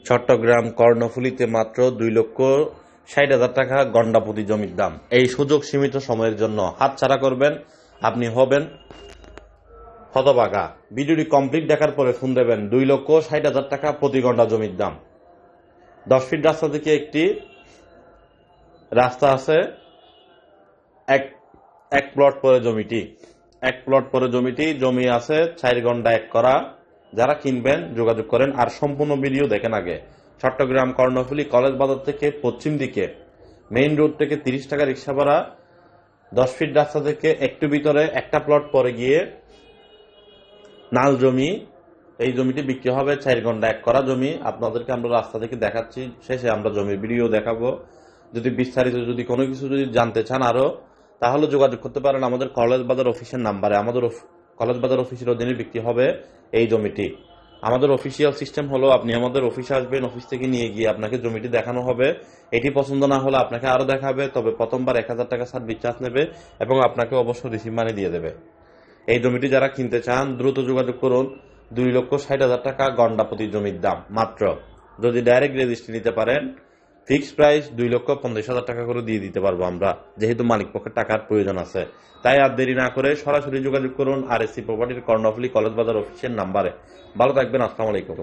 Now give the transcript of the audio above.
চট্টগ্রাম কর্ণফুলীতে মাত্র 2,60,000 টাকা গন্ডা প্রতি জমির দাম। এই সুযোগ সীমিত সময়ের জন্য হাতছাড়া করবেন, আপনি হবেন হতভাগা। ভিডিওটি কমপ্লিট দেখার পরে ফোন দেবেন। 2,60,000 টাকা প্রতি গন্ডা জমির দাম। 10 ফিট রাস্তা থেকে একটি রাস্তা আছে, এক প্লট পরে জমিটি জমি আছে 4 ঘন্টা 1 করা। যারা কিনবেন যোগাযোগ করেন, আর সম্পূর্ণ ভিডিও দেখেন আগে। চট্টগ্রাম কর্ণফুলী কলেজ বাজার থেকে পশ্চিম দিকে মেইন রোড থেকে 30 টাকা রিক্সা ভাড়া। 10 ফিট রাস্তা থেকে একটু ভিতরে একটা প্লট পরে গিয়ে নাল জমি। এই জমিটি বিক্রি হবে 4 ঘন্টা 1 করা জমি। আপনাদেরকে আমরা রাস্তা থেকে দেখাচ্ছি, শেষে আমরা জমির ভিডিও দেখাবো। যদি বিস্তারিত কোনো কিছু জানতে চান আরো, তাহলে যোগাযোগ করতে পারেন আমাদের কলেজ বাজার অফিসের নাম্বারে। আমাদের কলেজ বাজার অফিসের অধীনে বিক্রি হবে এই জমিটি। আমাদের অফিসিয়াল সিস্টেম হলো, আপনি আমাদের অফিসে আসবেন, অফিস থেকে নিয়ে গিয়ে আপনাকে জমিটি দেখানো হবে। এটি পছন্দ না হলে আপনাকে আরো দেখাবে, তবে প্রথমবার 1,000 টাকা সার্ভিস চার্জ নেবে এবং আপনাকে অবশ্যই রিসিভ মানি দিয়ে দেবে। এই জমিটি যারা কিনতে চান দ্রুত যোগাযোগ করুন। 2,60,000 টাকা গন্ডা প্রতি জমির দাম মাত্র। যদি ডাইরেক্ট রেজিস্ট্রি নিতে পারেন, ফিক্সড প্রাইস 2,50,000 টাকা করে দিয়ে দিতে পারবো আমরা, যেহেতু মালিক পক্ষের টাকার প্রয়োজন আছে। তাই আর দেরি না করে সরাসরি যোগাযোগ করুন RSC প্রপার্টির কর্ণফুলী কলেজ বাজার অফিসের নাম্বারে। ভালো থাকবেন, আসসালামু আলাইকুম।